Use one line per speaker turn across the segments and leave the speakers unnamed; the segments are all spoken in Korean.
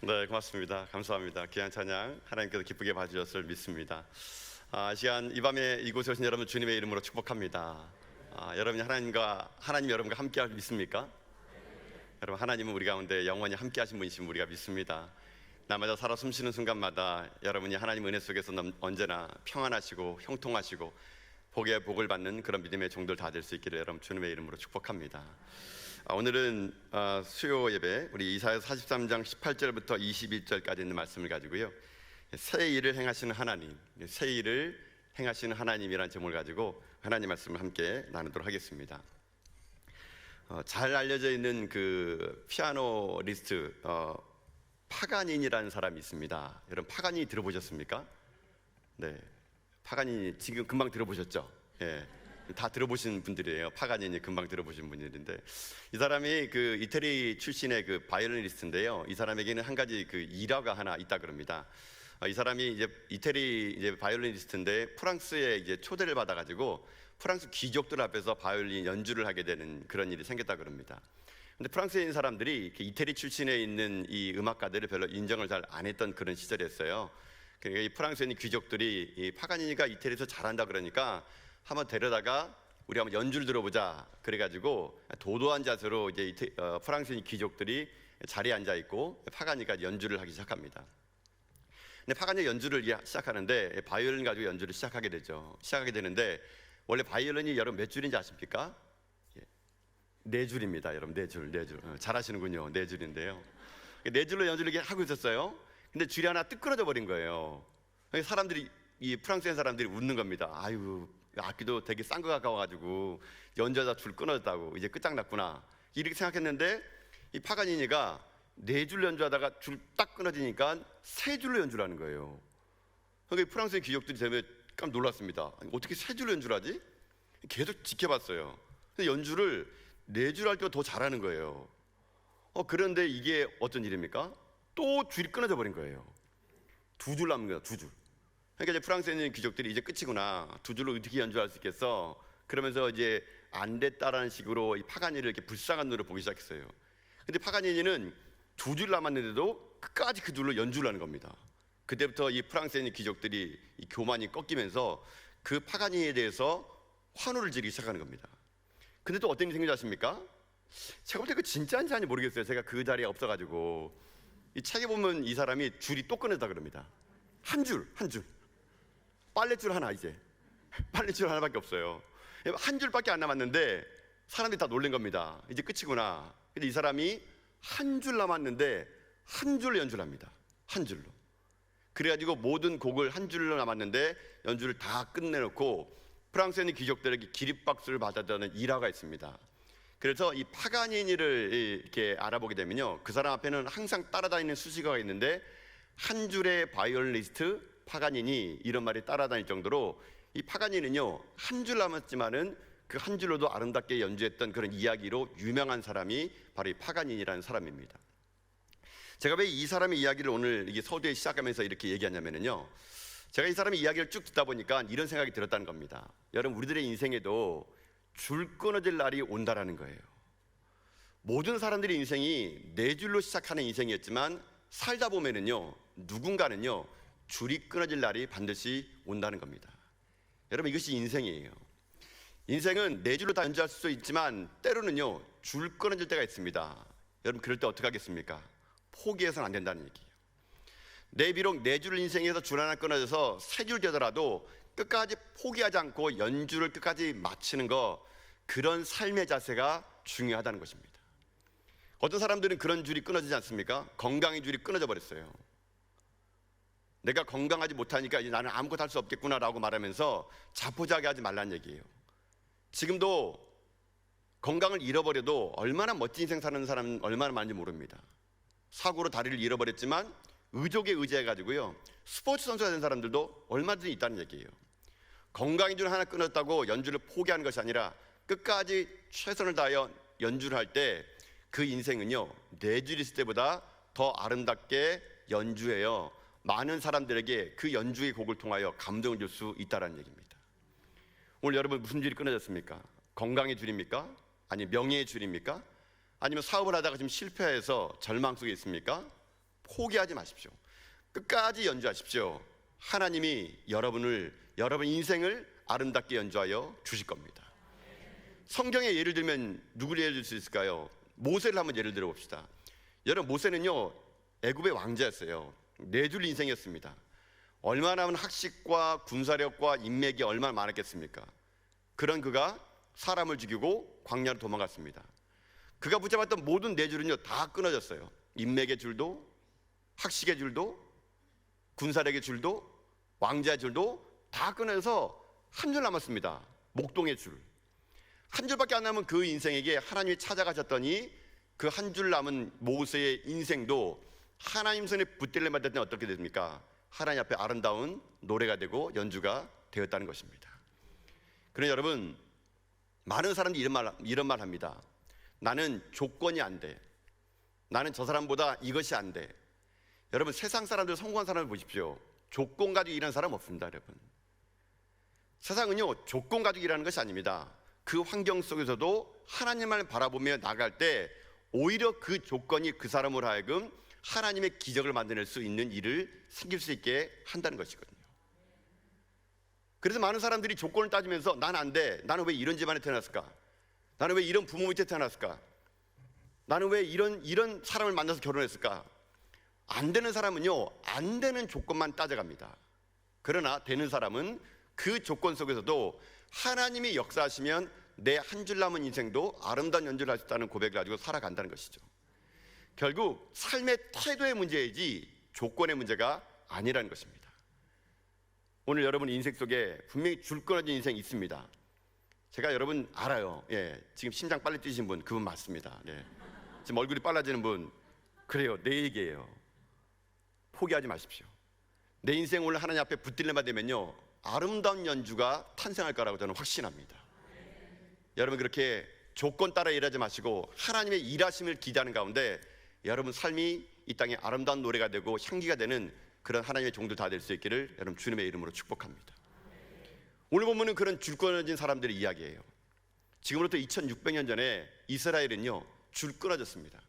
네, 고맙습니다. 감사합니다. 귀한 찬양 하나님께서 기쁘게 봐주셨을 믿습니다. 시간 이 밤에 이곳에 오신 여러분 주님의 이름으로 축복합니다. 여러분이 하나님 여러분과 함께할 믿습니까? 여러분, 하나님은 우리 가운데 영원히 함께하신 분이신 우리가 믿습니다. 날마다 살아 숨쉬는 순간마다 여러분이 하나님 은혜 속에서 언제나 평안하시고 형통하시고 복에 복을 받는 그런 믿음의 종들 다 될 수 있기를 여러분 주님의 이름으로 축복합니다. 오늘은 수요 예배 우리 이사야서 43장 18절부터 21절까지 있는 말씀을 가지고요, 새 일을 행하시는 하나님, 새 일을 행하시는 하나님이라는 제목을 가지고 하나님 말씀을 함께 나누도록 하겠습니다. 잘 알려져 있는 그 피아노리스트 파가니니라는 사람이 있습니다. 여러분, 파가니니 들어보셨습니까? 네, 파가니니 지금 금방 들어보셨죠? 예. 다 들어보신 분들이에요. 파가니니 금방 들어보신 분들인데, 이 사람이 그 이태리 출신의 그 바이올리니스트인데요. 이 사람에게는 한 가지 그 일화가 하나 있다 그럽니다. 이 사람이 이태리 바이올리니스트인데 프랑스에 초대를 받아가지고 프랑스 귀족들 앞에서 바이올린 연주를 하게 되는 그런 일이 생겼다 그럽니다. 근데 프랑스에 있는 사람들이 이태리 출신에 있는 이 음악가들을 별로 인정을 잘 안 했던 그런 시절이었어요. 그러니까 이 프랑스에 있는 귀족들이 이 파가니니가 이태리에서 잘한다 그러니까 한번 데려다가 우리 한번 연주를 들어보자. 그래가지고 도도한 자세로 프랑스인 귀족들이 자리에 앉아 있고 파가니가 연주를 하기 시작합니다. 근데 파가니 연주를 시작하는데 바이올린 가지고 연주를 시작하게 되는데, 원래 바이올린이 여러분 몇 줄인지 아십니까? 네 줄입니다. 여러분, 네 줄. 잘하시는군요. 네 줄인데요. 네 줄로 연주를 하고 있었어요. 근데 줄이 하나 뚝 끊어져 버린 거예요. 사람들이, 이 프랑스인 사람들이 웃는 겁니다. 아유, 악기도 되게 싼 거 가까워가지고 연주하다 줄 끊어졌다고, 이제 끝장났구나 이렇게 생각했는데, 이 파가니니가 네 줄 연주하다가 줄 딱 끊어지니까 세 줄로 연주를 하는 거예요. 그러니까 프랑스의 귀족들이 되면 깜짝 놀랐습니다. 어떻게 세 줄로 연주를 하지? 계속 지켜봤어요. 근데 연주를 네 줄 할 때가 더 잘하는 거예요. 그런데 이게 어떤 일입니까? 또 줄이 끊어져 버린 거예요. 두 줄 남은 거예요. 두 줄. 그러니까 이제 프랑스에 있는 귀족들이 이제 끝이구나, 두 줄로 어떻게 연주할 수 있겠어? 그러면서 이제 안 됐다라는 식으로 이 파가니를 이렇게 불쌍한 눈으로 보기 시작했어요. 근데 파가니니는 두 줄 남았는데도 끝까지 그 줄로 연주를 하는 겁니다. 그때부터 이 프랑스에 있는 귀족들이 이 교만이 꺾이면서 그 파가니에 대해서 환호를 지르기 시작하는 겁니다. 근데 또 어떤 일이 생긴지 아십니까? 제가 볼 때 그 진짜인지 아닌지 모르겠어요. 제가 그 자리에 없어가지고. 이 책에 보면 이 사람이 줄이 또 끊어졌다 그럽니다. 한 줄. 빨랫줄 하나, 이제 빨랫줄 하나밖에 없어요. 한 줄밖에 안 남았는데 사람들이 다 놀란 겁니다. 이제 끝이구나. 근데 이 사람이 한 줄 남았는데 한 줄로 연주를 합니다. 한 줄로. 그래가지고 모든 곡을 한 줄로 남았는데 연주를 다 끝내놓고 프랑스에 있는 귀족들에게 기립박수를 받았다는 일화가 있습니다. 그래서 이 파가니니를 이렇게 알아보게 되면요, 그 사람 앞에는 항상 따라다니는 수식어가 있는데, 한 줄의 바이올리니스트 파가니니, 이런 말이 따라다닐 정도로 이 파가니는요, 한 줄 남았지만은 그 한 줄로도 아름답게 연주했던 그런 이야기로 유명한 사람이 바로 이 파가니니라는 사람입니다. 제가 왜 이 사람의 이야기를 오늘 이게 서두에 시작하면서 이렇게 얘기하냐면요, 제가 이 사람의 이야기를 쭉 듣다 보니까 이런 생각이 들었다는 겁니다. 여러분, 우리들의 인생에도 줄 끊어질 날이 온다라는 거예요. 모든 사람들의 인생이 네 줄로 시작하는 인생이었지만 살다 보면은요, 누군가는요 줄이 끊어질 날이 반드시 온다는 겁니다. 여러분, 이것이 인생이에요. 인생은 네 줄로 다 연주할 수도 있지만 때로는요 줄 끊어질 때가 있습니다. 여러분, 그럴 때 어떻게 하겠습니까? 포기해서는 안 된다는 얘기예요. 비록 네 줄 인생에서 줄 하나 끊어져서 세 줄 되더라도 끝까지 포기하지 않고 연주를 끝까지 마치는 거, 그런 삶의 자세가 중요하다는 것입니다. 어떤 사람들은 그런 줄이 끊어지지 않습니까? 건강의 줄이 끊어져 버렸어요. 내가 건강하지 못하니까 이제 나는 아무것도 할 수 없겠구나라고 말하면서 자포자기 하지 말라는 얘기예요. 지금도 건강을 잃어버려도 얼마나 멋진 인생 사는 사람 얼마나 많은지 모릅니다. 사고로 다리를 잃어버렸지만 의족에 의지해가지고요 스포츠 선수가 된 사람들도 얼마든지 있다는 얘기예요. 건강의 줄 하나 끊었다고 연주를 포기하는 것이 아니라 끝까지 최선을 다하여 연주를 할 때 그 인생은요 네 줄 있을 때보다 더 아름답게 연주해요 많은 사람들에게 그 연주의 곡을 통하여 감동을 줄 수 있다는 얘기입니다. 오늘 여러분, 무슨 줄이 끊어졌습니까? 건강의 줄입니까? 아니 명예의 줄입니까? 아니면 사업을 하다가 지금 실패해서 절망 속에 있습니까? 포기하지 마십시오. 끝까지 연주하십시오. 하나님이 여러분 인생을 아름답게 연주하여 주실 겁니다. 성경에 예를 들면 누구를 예를 들 수 있을까요? 모세를 한번 예를 들어 봅시다. 여러분, 모세는요 애굽의 왕자였어요. 4줄 인생이었습니다. 얼마나 많은 학식과 군사력과 인맥이 얼마나 많았겠습니까? 그런 그가 사람을 죽이고 광야로 도망갔습니다. 그가 붙잡았던 모든 4줄은요 다 끊어졌어요. 인맥의 줄도, 학식의 줄도, 군사력의 줄도, 왕자의 줄도 다 끊어서 한 줄 남았습니다. 목동의 줄. 한 줄밖에 안 남은 그 인생에게 하나님이 찾아가셨더니 그 한 줄 남은 모세의 인생도 하나님 손에 붙들려 맞았더니 어떻게 됩니까? 하나님 앞에 아름다운 노래가 되고 연주가 되었다는 것입니다. 그러나 여러분, 많은 사람들이 이런 말 합니다. 나는 조건이 안 돼. 나는 저 사람보다 이것이 안 돼. 여러분, 세상 사람들, 성공한 사람을 보십시오. 조건 가지고 일하는 사람 없습니다. 여러분, 세상은요 조건 가지고 일하는 것이 아닙니다. 그 환경 속에서도 하나님을 바라보며 나갈 때 오히려 그 조건이 그 사람으로 하여금 하나님의 기적을 만들어낼 수 있는 일을 생길 수 있게 한다는 것이거든요. 그래서 많은 사람들이 조건을 따지면서 난 안 돼. 나는 왜 이런 집안에 태어났을까? 나는 왜 이런 부모 밑에 태어났을까? 나는 왜 이런 사람을 만나서 결혼했을까? 안 되는 사람은요 안 되는 조건만 따져갑니다. 그러나 되는 사람은 그 조건 속에서도 하나님이 역사하시면 내 한 줄 남은 인생도 아름다운 연주를 할 수 있다는 고백을 가지고 살아간다는 것이죠. 결국 삶의 태도의 문제이지 조건의 문제가 아니라는 것입니다. 오늘 여러분 인생 속에 분명히 줄 끊어진 인생이 있습니다. 제가 여러분 알아요. 지금 심장 빨리 뛰신 분, 그분 맞습니다. 지금 얼굴이 빨라지는 분, 그래요. 내 얘기예요. 포기하지 마십시오. 내 인생 오늘 하나님 앞에 붙들려만 되면요 아름다운 연주가 탄생할 거라고 저는 확신합니다. 여러분, 그렇게 조건 따라 일하지 마시고 하나님의 일하심을 기대하는 가운데 여러분 삶이 이 땅에 아름다운 노래가 되고 향기가 되는 그런 하나님의 종들 다 될 수 있기를 여러분 주님의 이름으로 축복합니다. 오늘 본문은 그런 줄 끊어진 사람들의 이야기예요. 지금으로부터 2600년 전에 이스라엘은요 줄 끊어졌습니다.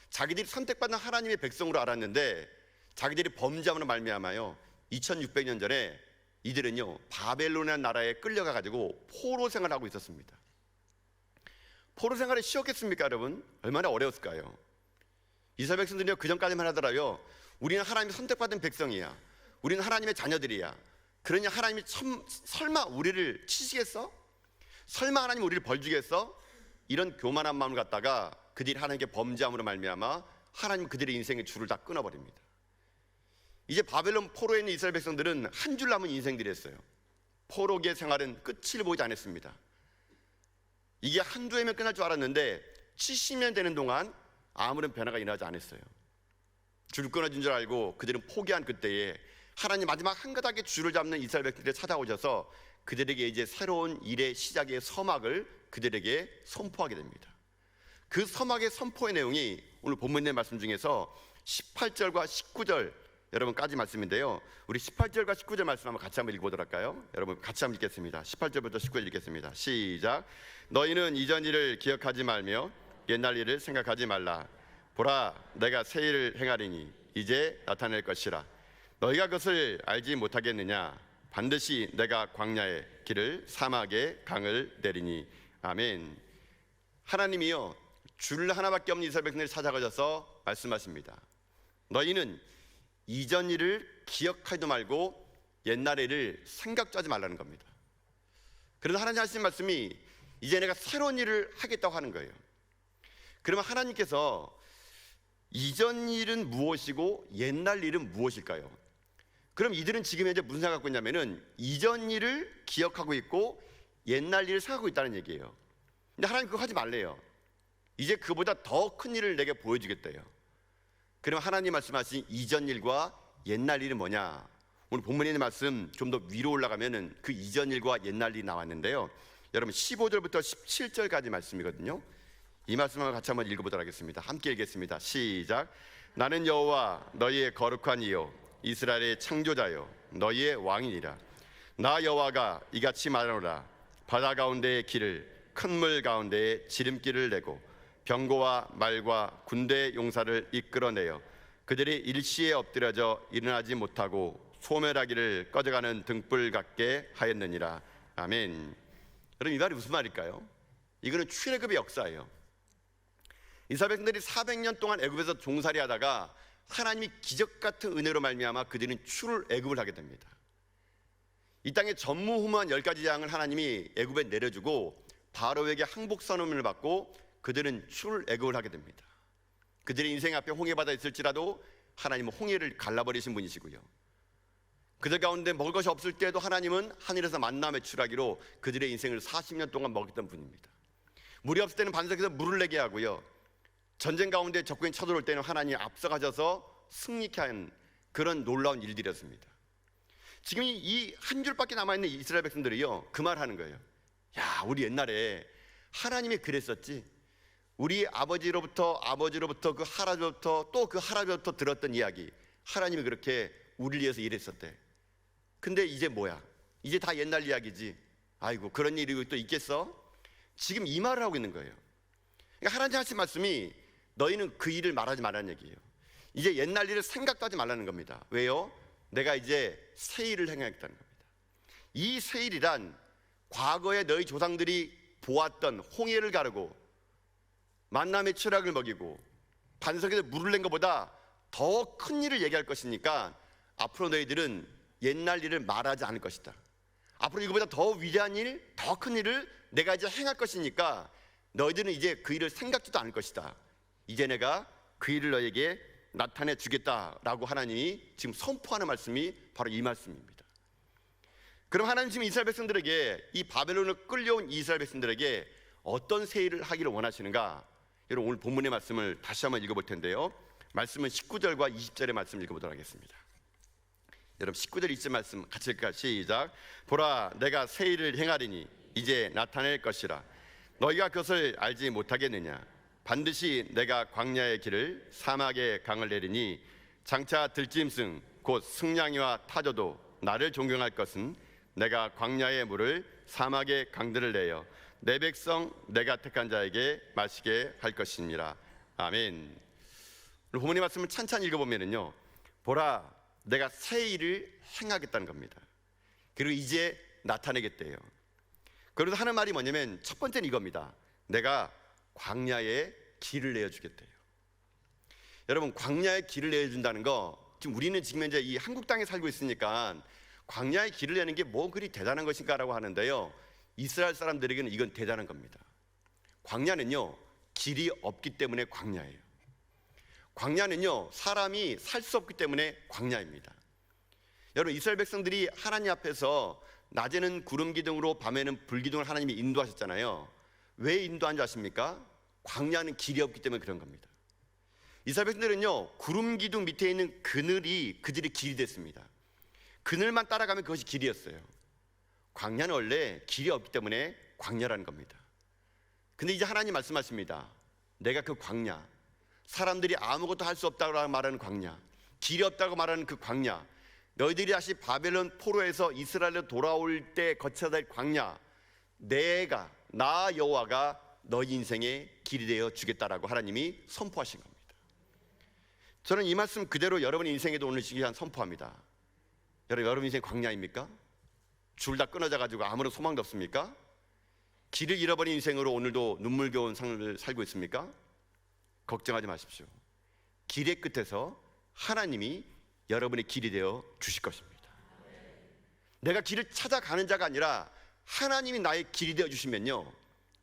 자기들이 선택받은 하나님의 백성으로 알았는데 자기들이 범죄함으로 말미암아요 2600년 전에 이들은요 바벨론이라는 나라에 끌려가 가지고 포로 생활을 하고 있었습니다. 포로 생활이 쉬웠겠습니까 여러분? 얼마나 어려웠을까요? 이스라엘 백성들은요 그 전까지만 하더라요 우리는 하나님의 선택받은 백성이야, 우리는 하나님의 자녀들이야. 그러니 하나님이 설마 우리를 치시겠어? 설마 하나님 우리를 벌주겠어? 이런 교만한 마음을 갖다가 그들이 하나님께 범죄함으로 말미암아 하나님 그들의 인생의 줄을 다 끊어버립니다. 이제 바벨론 포로에 있는 이스라엘 백성들은 한 줄 남은 인생들이었어요. 포로기의 생활은 끝을 보지 않았습니다. 이게 한두 해면 끝날 줄 알았는데 70년 되는 동안 아무런 변화가 일어나지 않았어요. 줄 끊어진 줄 알고 그들은 포기한 그때에 하나님 마지막 한 가닥의 줄을 잡는 이스라엘 백성들이 찾아오셔서 그들에게 이제 새로운 일의 시작의 서막을 그들에게 선포하게 됩니다. 그 서막의 선포의 내용이 오늘 본문의 말씀 중에서 18절과 19절 여러분까지 말씀인데요, 우리 18절과 19절 말씀 같이 한번 읽어보도록 할까요? 여러분 같이 한번 읽겠습니다. 18절부터 19절 읽겠습니다. 시작. 너희는 이전 일을 기억하지 말며 옛날 일을 생각하지 말라. 보라, 내가 새 일을 행하리니 이제 나타낼 것이라. 너희가 그것을 알지 못하겠느냐? 반드시 내가 광야의 길을 사막의 강을 내리니. 아멘. 하나님이요 줄 하나밖에 없는 이스라엘 백성들이 찾아가셔서 말씀하십니다. 너희는 이전 일을 기억하지도 말고 옛날 일을 생각도 하지 말라는 겁니다. 그래서 하나님 하시는 말씀이 이제 내가 새로운 일을 하겠다고 하는 거예요. 그러면 하나님께서 이전 일은 무엇이고 옛날 일은 무엇일까요? 그럼 이들은 지금 현재 무슨 생각 갖고 있냐면은 이전 일을 기억하고 있고 옛날 일을 생각하고 있다는 얘기예요. 근데 하나님 그거 하지 말래요. 이제 그보다 더 큰 일을 내게 보여주겠대요. 그럼 하나님 말씀하신 이전 일과 옛날 일은 뭐냐? 오늘 본문에 있는 말씀 좀 더 위로 올라가면은 그 이전 일과 옛날 일이 나왔는데요, 여러분 15절부터 17절까지 말씀이거든요. 이 말씀을 같이 한번 읽어보도록 하겠습니다. 함께 읽겠습니다. 시작. 나는 여호와 너희의 거룩한 이요 이스라엘의 창조자요 너희의 왕이니라. 나 여호와가 이같이 말하노라. 바다 가운데의 길을 큰 물 가운데에 지름길을 내고 병거와 말과 군대의 용사를 이끌어내어 그들이 일시에 엎드려져 일어나지 못하고 소멸하기를 꺼져가는 등불 같게 하였느니라. 아멘. 여러분, 이 말이 무슨 말일까요? 이거는 출애굽의 역사예요. 이스라엘 백성들이 400년 동안 애굽에서 종살이하다가 하나님이 기적 같은 은혜로 말미암아 그들은 출애굽을 하게 됩니다. 이 땅에 전무후무한 10가지 재앙을 하나님이 애굽에 내려주고 바로에게 항복 선언을 받고 그들은 출애굽을 하게 됩니다. 그들의 인생 앞에 홍해바다 있을지라도 하나님은 홍해를 갈라버리신 분이시고요, 그들 가운데 먹을 것이 없을 때도 하나님은 하늘에서 만나 매출하기로 그들의 인생을 40년 동안 먹였던 분입니다. 물이 없을 때는 반석에서 물을 내게 하고요, 전쟁 가운데 적군이 쳐들어올 때는 하나님이 앞서가셔서 승리케 한 그런 놀라운 일들이었습니다. 지금 이 한 줄밖에 남아있는 이스라엘 백성들이요, 그 말 하는 거예요. 야, 우리 옛날에 하나님이 그랬었지. 우리 아버지로부터 그 할아버지로부터 또 그 할아버지로부터 들었던 이야기, 하나님이 그렇게 우리를 위해서 일했었대. 근데 이제 뭐야? 이제 다 옛날 이야기지. 아이고, 그런 일이 또 있겠어? 지금 이 말을 하고 있는 거예요. 그러니까 하나님 하신 말씀이 너희는 그 일을 말하지 말라는 얘기예요. 이제 옛날 일을 생각도 하지 말라는 겁니다. 왜요? 내가 이제 새 일을 행하겠다는 겁니다. 이 새 일이란 과거에 너희 조상들이 보았던 홍해를 가르고 만남의 철학을 먹이고 반석에서 물을 낸 것보다 더 큰 일을 얘기할 것이니까 앞으로 너희들은 옛날 일을 말하지 않을 것이다. 앞으로 이거보다 더 위대한 일, 더 큰 일을 내가 이제 행할 것이니까 너희들은 이제 그 일을 생각지도 않을 것이다. 이제 내가 그 일을 너에게 나타내 주겠다라고 하나님이 지금 선포하는 말씀이 바로 이 말씀입니다. 그럼 하나님 지금 이스라엘 백성들에게, 이 바벨론을 끌려온 이스라엘 백성들에게 어떤 새 일을 하기를 원하시는가? 여러분, 오늘 본문의 말씀을 다시 한번 읽어볼 텐데요, 말씀은 19절과 20절의 말씀을 읽어보도록 하겠습니다. 여러분, 19절 20절 말씀 같이 읽을까요? 시작. 보라, 내가 새 일을 행하리니 이제 나타낼 것이라. 너희가 그것을 알지 못하겠느냐? 반드시 내가 광야의 길을 사막의 강을 내리니 장차 들짐승 곧 승냥이와 타조도 나를 존경할 것은 내가 광야의 물을 사막의 강들을 내어 내 백성 내가 택한 자에게 마시게 할 것이니라. 아멘. 오늘 본문의 말씀을 찬찬히 읽어보면요, 보라, 내가 새 일을 행하겠다는 겁니다. 그리고 이제 나타내겠대요. 그래서 하는 말이 뭐냐면, 첫 번째는 이겁니다. 내가 광야에 길을 내어주겠대요. 여러분, 광야에 길을 내어준다는 거, 지금 우리는 지금 현재 이 한국 땅에 살고 있으니까 광야에 길을 내는 게 뭐 그리 대단한 것인가라고 하는데요, 이스라엘 사람들에게는 이건 대단한 겁니다. 광야는요, 길이 없기 때문에 광야예요. 광야는요, 사람이 살 수 없기 때문에 광야입니다. 여러분, 이스라엘 백성들이 하나님 앞에서 낮에는 구름 기둥으로 밤에는 불 기둥을 하나님이 인도하셨잖아요. 왜 인도한 줄 아십니까? 광야는 길이 없기 때문에 그런 겁니다. 이스라엘 백성들은요, 구름 기둥 밑에 있는 그늘이 그들의 길이 됐습니다. 그늘만 따라가면 그것이 길이었어요. 광야는 원래 길이 없기 때문에 광야라는 겁니다. 근데 이제 하나님 말씀하십니다. 내가 그 광야, 사람들이 아무것도 할 수 없다고 말하는 광야, 길이 없다고 말하는 그 광야, 너희들이 다시 바벨론 포로에서 이스라엘로 돌아올 때 거쳐야 될 광야, 나 여호와가 너희 인생의 길이 되어 주겠다라고 하나님이 선포하신 겁니다. 저는 이 말씀 그대로 여러분의 인생에도 오늘 시간 선포합니다. 여러분 인생 광야입니까? 줄 다 끊어져 가지고 아무런 소망도 없습니까? 길을 잃어버린 인생으로 오늘도 눈물겨운 삶을 살고 있습니까? 걱정하지 마십시오. 길의 끝에서 하나님이 여러분의 길이 되어 주실 것입니다. 내가 길을 찾아가는 자가 아니라 하나님이 나의 길이 되어 주시면요,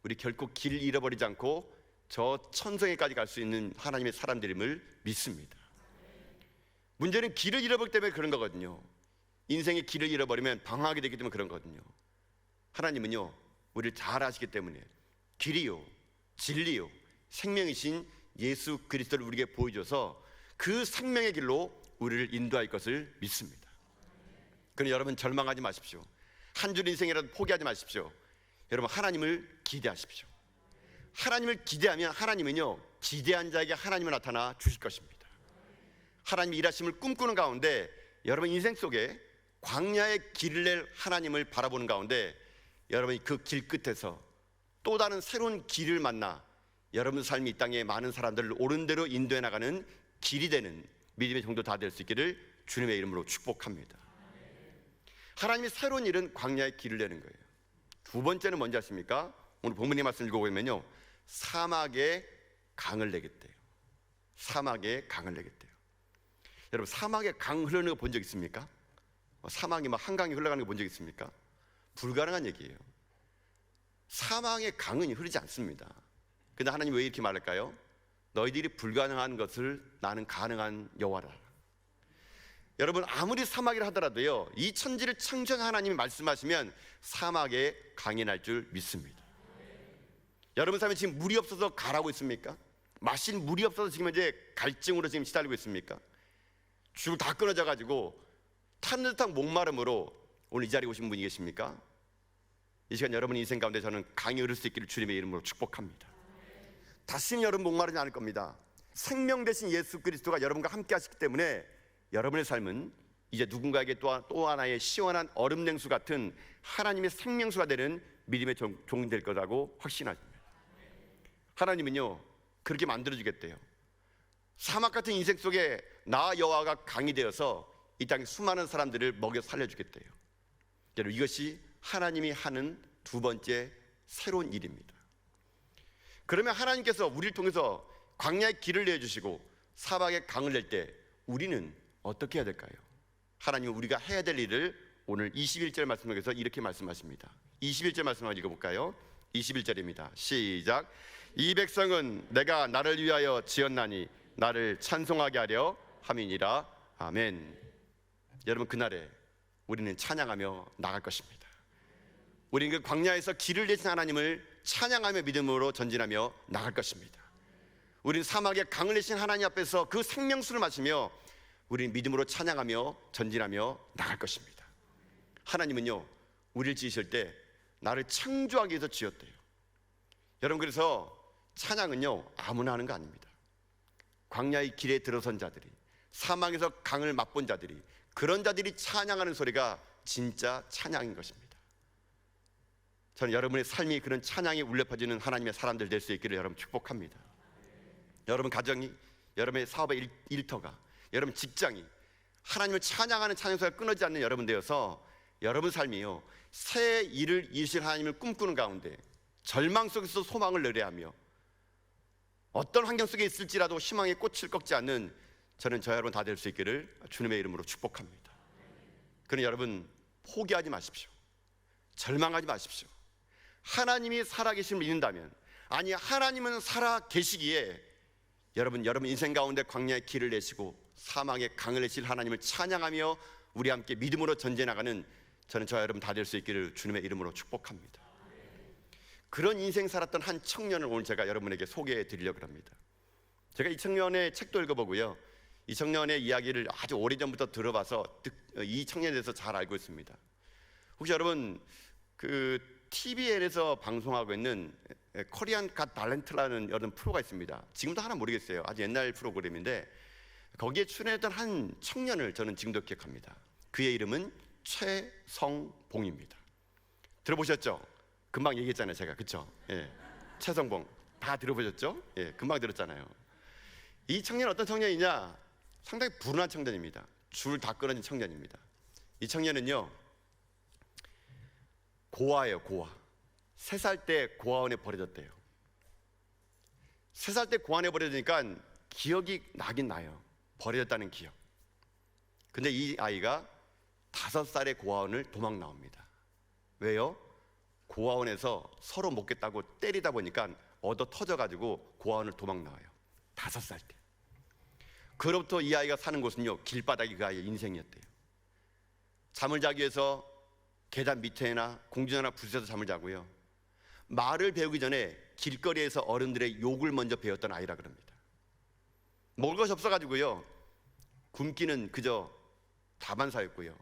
우리 결코 길을 잃어버리지 않고 저 천성에까지 갈 수 있는 하나님의 사람들임을 믿습니다. 문제는 길을 잃어버리기 때문에 그런 거거든요. 인생의 길을 잃어버리면 방황하게 되기 때문에 그런 거거든요. 하나님은요, 우리를 잘 아시기 때문에 길이요, 진리요, 생명이신 예수 그리스도를 우리에게 보여줘서 그 생명의 길로 우리를 인도할 것을 믿습니다. 그럼 여러분, 절망하지 마십시오. 한 줄 인생이라도 포기하지 마십시오. 여러분, 하나님을 기대하십시오. 하나님을 기대하면 하나님은요, 기대한 자에게 하나님을 나타나 주실 것입니다. 하나님이 일하심을 꿈꾸는 가운데 여러분 인생 속에 광야의 길을 낼 하나님을 바라보는 가운데 여러분이 그 길 끝에서 또 다른 새로운 길을 만나 여러분 삶이 이 땅에 많은 사람들을 옳은 대로 인도해 나가는 길이 되는 믿음의 정도 다 될 수 있기를 주님의 이름으로 축복합니다. 하나님이 새로운 일은 광야의 길을 내는 거예요. 두 번째는 뭔지 아십니까? 오늘 본문의 말씀 읽어보면요, 사막에 강을 내겠대요. 사막에 강을 내겠대요. 여러분, 사막에 강 흐르는 거 본 적 있습니까? 사막이 막 한강이 흘러가는 거 본 적 있습니까? 불가능한 얘기예요. 사막에 강은 흐르지 않습니다. 근데 하나님 왜 이렇게 말할까요? 너희들이 불가능한 것을 나는 가능한 여호와라. 여러분, 아무리 사막이라 하더라도요, 이 천지를 창조한 하나님이 말씀하시면 사막에 강이 날 줄 믿습니다. 여러분 삶에 지금 물이 없어서 가라고 있습니까? 마실 물이 없어서 지금 이제 갈증으로 지금 시달리고 있습니까? 줄 다 끊어져 가지고 탄 듯한 목마름으로 오늘 이 자리에 오신 분이 계십니까? 이 시간 여러분 인생 가운데 저는 강이 흐를 수 있기를 주님의 이름으로 축복합니다. 다시는 여러분 목마르지 않을 겁니다. 생명 되신 예수 그리스도가 여러분과 함께 하시기 때문에 여러분의 삶은 이제 누군가에게 또 하나의 시원한 얼음 냉수 같은 하나님의 생명수가 되는 믿음의 종이 될 거라고 확신합니다. 하나님은요, 그렇게 만들어주겠대요. 사막 같은 인생 속에 나 여호와가 강이 되어서 이 땅에 수많은 사람들을 먹여 살려주겠대요. 여러분, 이것이 하나님이 하는 두 번째 새로운 일입니다. 그러면 하나님께서 우리를 통해서 광야의 길을 내주시고 사막에 강을 낼 때 우리는 어떻게 해야 될까요? 하나님은 우리가 해야 될 일을 오늘 21절 말씀에서 이렇게 말씀하십니다. 21절 말씀을 읽어볼까요? 21절입니다. 시작. 이 백성은 내가 나를 위하여 지었나니 나를 찬송하게 하려 함이니라. 아멘. 여러분, 그날에 우리는 찬양하며 나갈 것입니다. 우리는 그 광야에서 길을 내신 하나님을 찬양하며 믿음으로 전진하며 나갈 것입니다. 우리는 사막에 강을 내신 하나님 앞에서 그 생명수를 마시며 우리는 믿음으로 찬양하며 전진하며 나갈 것입니다. 하나님은요, 우리를 지으실 때 나를 창조하기 위해서 지었대요. 여러분, 그래서 찬양은요, 아무나 하는 거 아닙니다. 광야의 길에 들어선 자들이, 사막에서 강을 맛본 자들이, 그런 자들이 찬양하는 소리가 진짜 찬양인 것입니다. 저는 여러분의 삶이 그런 찬양이 울려 퍼지는 하나님의 사람들 될 수 있기를 여러분 축복합니다. 여러분 가정이, 여러분의 사업의 일터가, 여러분 직장이 하나님을 찬양하는 찬양소리가 끊어지지 않는 여러분 되어서 여러분 삶이요, 새 일을 이루실 하나님을 꿈꾸는 가운데 절망 속에서 소망을 노래하며 어떤 환경 속에 있을지라도 희망의 꽃을 꺾지 않는 저는 저 여러분 다 될 수 있기를 주님의 이름으로 축복합니다. 그러니 여러분 포기하지 마십시오. 절망하지 마십시오. 하나님이 살아계심을 믿는다면, 아니 하나님은 살아계시기에 여러분 인생 가운데 광야의 길을 내시고 사막에 강을 내실 하나님을 찬양하며 우리 함께 믿음으로 전진해나가는 저는 저 여러분 다 될 수 있기를 주님의 이름으로 축복합니다. 그런 인생 살았던 한 청년을 오늘 제가 여러분에게 소개해 드리려고 합니다. 제가 이 청년의 책도 읽어보고요, 이 청년의 이야기를 아주 오래전부터 들어봐서 이 청년에 대해서 잘 알고 있습니다. 혹시 여러분 그 TVN에서 방송하고 있는 코리안 갓 탤런트라는 여러 프로가 있습니다. 지금도 하나 모르겠어요. 아주 옛날 프로그램인데 거기에 출연했던 한 청년을 저는 지금도 기억합니다. 그의 이름은 최성봉입니다. 들어보셨죠? 금방 얘기했잖아요, 제가. 그쵸? 예. 최성봉 다 들어보셨죠? 예, 금방 들었잖아요. 이 청년 어떤 청년이냐? 상당히 불운한 청년입니다. 줄 다 끊어진 청년입니다. 이 청년은요, 고아예요, 고아. 3살 때 고아원에 버려졌대요. 3살 때 고아원에 버려지니까 기억이 나긴 나요. 버려졌다는 기억. 근데 이 아이가 5살에 고아원을 도망 나옵니다. 왜요? 고아원에서 서로 먹겠다고 때리다 보니까 얻어 터져가지고 고아원을 도망 나와요. 5살 때. 그로부터 이 아이가 사는 곳은요, 길바닥이 그 아이의 인생이었대요. 잠을 자기 위해서 계단 밑에나 공중전화 부스에서 잠을 자고요, 말을 배우기 전에 길거리에서 어른들의 욕을 먼저 배웠던 아이라 그럽니다. 먹을 것이 없어가지고요, 굶기는 그저 다반사였고요,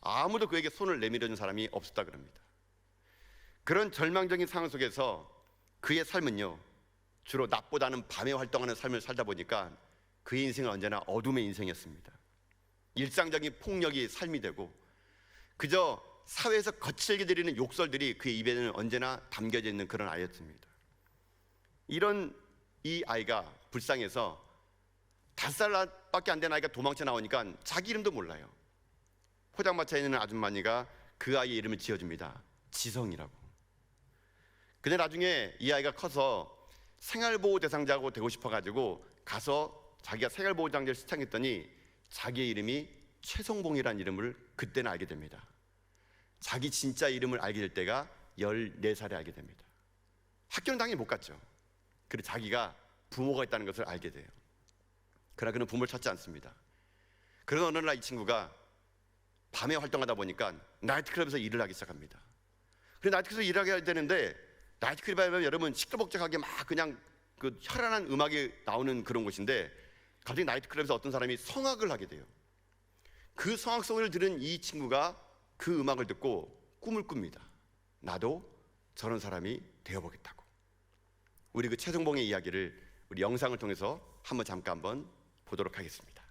아무도 그에게 손을 내밀어준 사람이 없었다 그럽니다. 그런 절망적인 상황 속에서 그의 삶은요, 주로 낮보다는 밤에 활동하는 삶을 살다 보니까 그의 인생은 언제나 어둠의 인생이었습니다. 일상적인 폭력이 삶이 되고 그저 사회에서 거칠게 들리는 욕설들이 그의 입에는 언제나 담겨져 있는 그런 아이였습니다. 이런 이 아이가 불쌍해서 5살밖에 안 된 아이가 도망쳐 나오니까 자기 이름도 몰라요. 포장마차에 있는 아줌마니가 그 아이의 이름을 지어줍니다. 지성이라고. 근데 나중에 이 아이가 커서 생활보호 대상자고 되고 싶어가지고 가서 자기가 생활보호 대상자를 신청했더니 자기의 이름이 최성봉이라는 이름을 그때는 알게 됩니다. 자기 진짜 이름을 알게 될 때가 14살에 알게 됩니다. 학교는 당연히 못 갔죠. 그리고 자기가 부모가 있다는 것을 알게 돼요. 그러나 그는 부모를 찾지 않습니다. 그런 어느 날 이 친구가 밤에 활동하다 보니까 나이트클럽에서 일을 하기 시작합니다. 그래서 나이트클럽에서 일을 하게 되는데, 나이트클럽에 가면 여러분 시끌벅적하게 막 그냥 그 현란한 음악이 나오는 그런 곳인데, 갑자기 나이트클럽에서 어떤 사람이 성악을 하게 돼요. 그 성악 소리를 들은 이 친구가 그 음악을 듣고 꿈을 꿉니다. 나도 저런 사람이 되어보겠다고. 우리 그 최성봉의 이야기를 우리 영상을 통해서 잠깐 보도록 하겠습니다.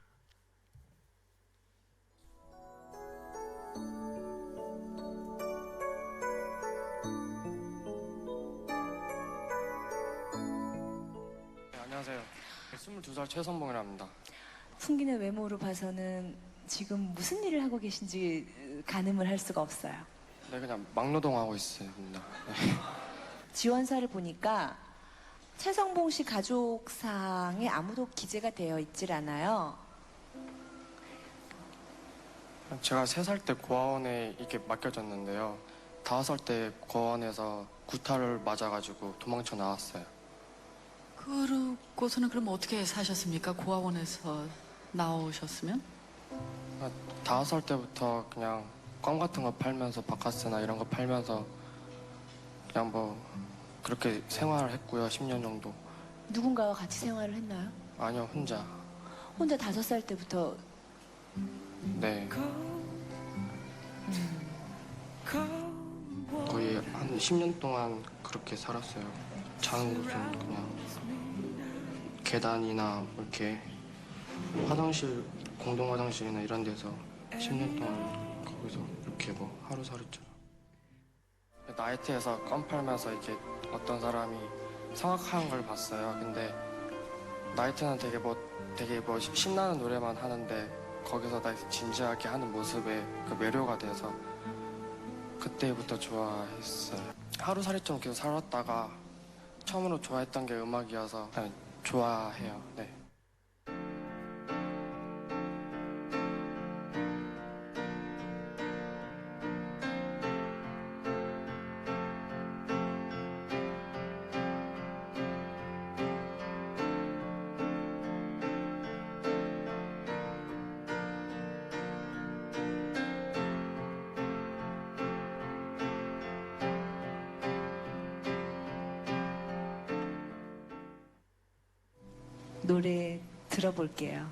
네, 안녕하세요. 22살 최성봉이라 합니다.
풍기는 외모로 봐서는 지금 무슨 일을 하고 계신지 가늠을 할 수가 없어요.
네, 그냥 막노동하고 있습니다. 네.
지원서를 보니까 최성봉 씨 가족상에 아무도 기재가 되어 있질 않아요.
제가 3살 때 고아원에 이렇게 맡겨졌는데요. 5살 때 고아원에서 구타를 맞아가지고 도망쳐 나왔어요.
그러고서는 그럼 어떻게 사셨습니까? 고아원에서 나오셨으면?
5살 때부터 그냥 껌 같은 거 팔면서 바카스나 이런 거 팔면서 그냥 뭐 그렇게 생활을 했고요. 10년 정도.
누군가와 같이 생활을 했나요?
아니요, 혼자.
혼자 5살 때부터.
네. 거의 한 10년 동안 그렇게 살았어요. 자는 곳은 그냥 계단이나 뭐 이렇게 화장실, 공동 화장실이나 이런 데서 10년 동안 거기서 이렇게 뭐 하루살이처럼. 나이트에서 껌 팔면서 이렇게 어떤 사람이 성악하는 걸 봤어요. 근데 나이트는 되게 뭐 신나는 노래만 하는데 거기서 다 진지하게 하는 모습에 그 매료가 돼서 그때부터 좋아했어요. 하루살이처럼 계속 살았다가 처음으로 좋아했던 게 음악이어서 그냥 좋아해요. 네.
노래 들어볼게요.